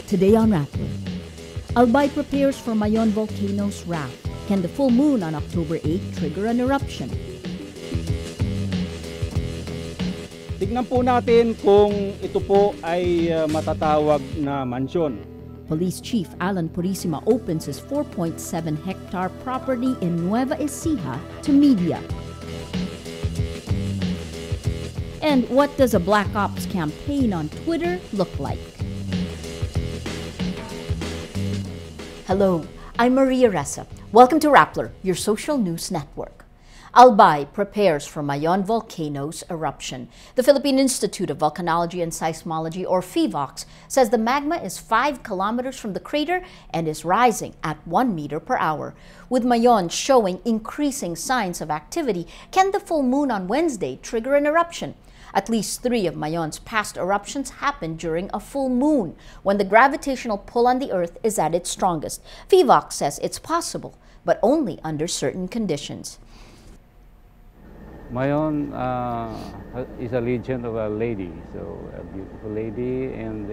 Today on Rappler, Albay prepares for Mayon volcano's wrath. Can the full moon on October 8 trigger an eruption? Tignan po natin kung ito po ay matatawag na mansyon. Police Chief Alan Purisima opens his 4.7-hectare property in Nueva Ecija to media. And what does a Black Ops campaign on Twitter look like? Hello, I'm Maria Ressa. Welcome to Rappler, your social news network. Albay prepares for Mayon volcano's eruption. The Philippine Institute of Volcanology and Seismology, or PHIVOLCS, says the magma is 5 kilometers from the crater and is rising at 1 meter per hour. With Mayon showing increasing signs of activity, can the full moon on Wednesday trigger an eruption? At least 3 of Mayon's past eruptions happened during a full moon, when the gravitational pull on the Earth is at its strongest. PHIVOLCS says it's possible, but only under certain conditions. Mayon is a legend of a lady, so a beautiful lady, and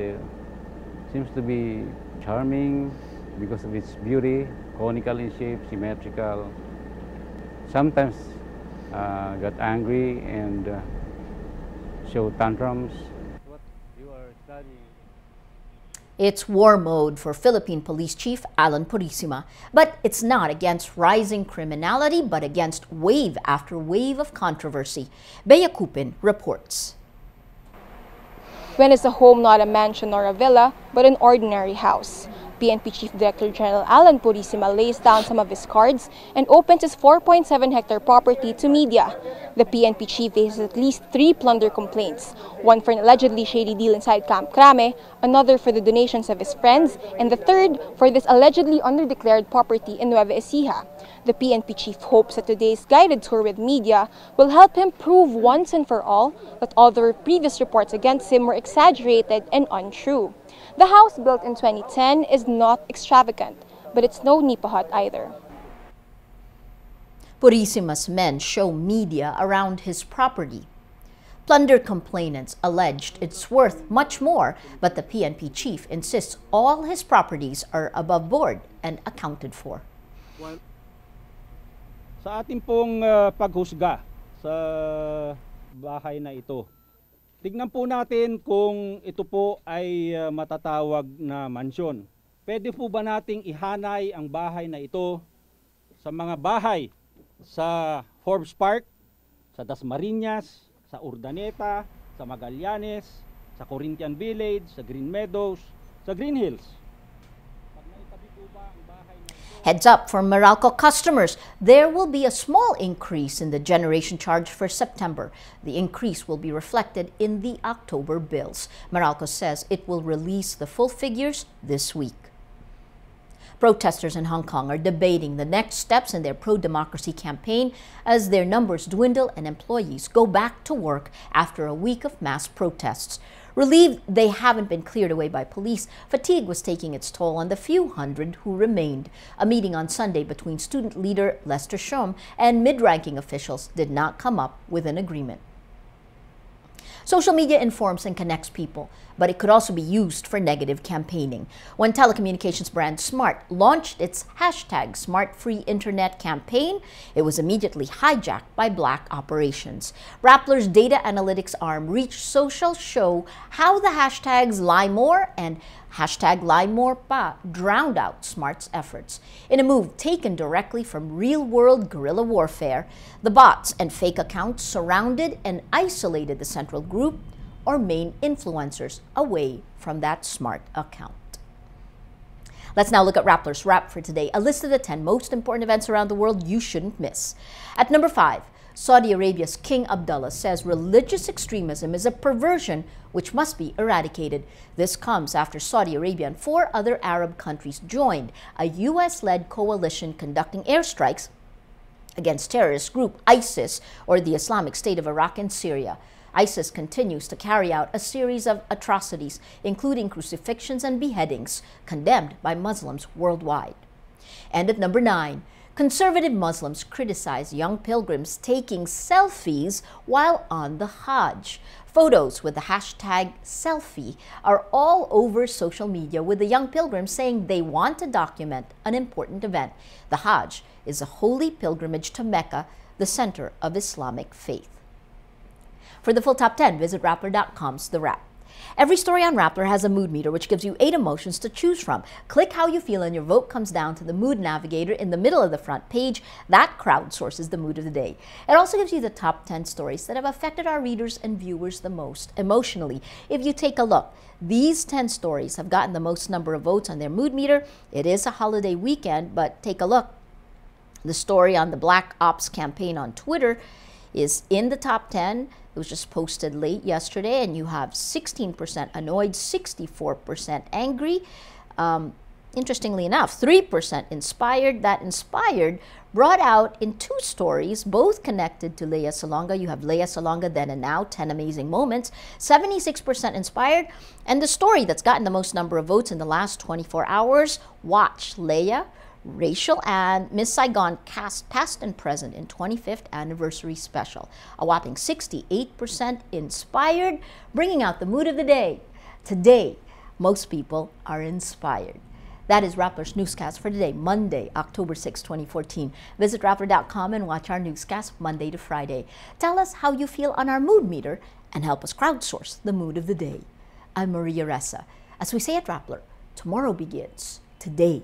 seems to be charming because of its beauty, conical in shape, symmetrical. Sometimes got angry and show tantrums. What you are studying? It's war mode for Philippine Police Chief Alan Purisima, but it's not against rising criminality, but against wave after wave of controversy. Bea Kupin reports. When is a home not a mansion or a villa, but an ordinary house? PNP Chief Director General Alan Purisima lays down some of his cards and opens his 4.7-hectare property to media. The PNP chief faces at least 3 plunder complaints, one for an allegedly shady deal inside Camp Crame, another for the donations of his friends, and the third for this allegedly underdeclared property in Nueva Ecija. The PNP chief hopes that today's guided tour with media will help him prove once and for all that all the previous reports against him were exaggerated and untrue. The house, built in 2010, is not extravagant, but it's no Nipa hut either. Purisima's men show media around his property. Plunder complainants alleged it's worth much more, but the PNP chief insists all his properties are above board and accounted for. Sa ating pong paghusga sa bahay na ito, tignan po natin kung ito po ay matatawag na mansyon. Pwede po ba nating ihanay ang bahay na ito sa mga bahay sa Forbes Park, sa Dasmariñas, sa Urdaneta, sa Magallanes, sa Corinthian Village, sa Green Meadows, sa Green Hills? Heads up for MERALCO customers. There will be a small increase in the generation charge for September. The increase will be reflected in the October bills. MERALCO says it will release the full figures this week. Protesters in Hong Kong are debating the next steps in their pro-democracy campaign as their numbers dwindle and employees go back to work after a week of mass protests. Relieved they haven't been cleared away by police, fatigue was taking its toll on the few hundred who remained. A meeting on Sunday between student leader Lester Shum and mid-ranking officials did not come up with an agreement. Social media informs and connects people, but it could also be used for negative campaigning. When telecommunications brand Smart launched its hashtag #SmartFreeInternet campaign, it was immediately hijacked by black operations. Rappler's data analytics arm Reach Social show how the hashtags Lie More and #LieMorePa drowned out Smart's efforts. In a move taken directly from real-world guerrilla warfare, the bots and fake accounts surrounded and isolated the central group or main influencers away from that Smart account. Let's now look at Rappler's Wrap for today, a list of the 10 most important events around the world you shouldn't miss. At number 5, Saudi Arabia's King Abdullah says religious extremism is a perversion which must be eradicated. This comes after Saudi Arabia and 4 other Arab countries joined a U.S.-led coalition conducting airstrikes against terrorist group ISIS, or the Islamic State of Iraq and Syria. ISIS continues to carry out a series of atrocities, including crucifixions and beheadings, condemned by Muslims worldwide. And at number 9, conservative Muslims criticize young pilgrims taking selfies while on the Hajj. Photos with the hashtag selfie are all over social media, with the young pilgrims saying they want to document an important event. The Hajj is a holy pilgrimage to Mecca, the center of Islamic faith. For the full top 10, visit Rappler.com's The Wrap. Every story on Rappler has a mood meter, which gives you 8 emotions to choose from. Click how you feel and your vote comes down to the mood navigator in the middle of the front page. That crowdsources the mood of the day. It also gives you the top 10 stories that have affected our readers and viewers the most emotionally. If you take a look, these 10 stories have gotten the most number of votes on their mood meter. It is a holiday weekend, but take a look. The story on the Black Ops campaign on Twitter is in the top 10. It was just posted late yesterday, and you have 16% annoyed, 64% angry. Interestingly enough, 3% inspired. That inspired brought out in 2 stories, both connected to Lea Salonga. You have Lea Salonga Then and Now, 10 Amazing Moments. 76% inspired. And the story that's gotten the most number of votes in the last 24 hours, Watch Lea, Rachel and Miss Saigon cast past and present in 25th anniversary special. A whopping 68% inspired, bringing out the mood of the day. Today, most people are inspired. That is Rappler's Newscast for today, Monday, October 6, 2014. Visit Rappler.com and watch our newscast Monday to Friday. Tell us how you feel on our mood meter and help us crowdsource the mood of the day. I'm Maria Ressa. As we say at Rappler, tomorrow begins today.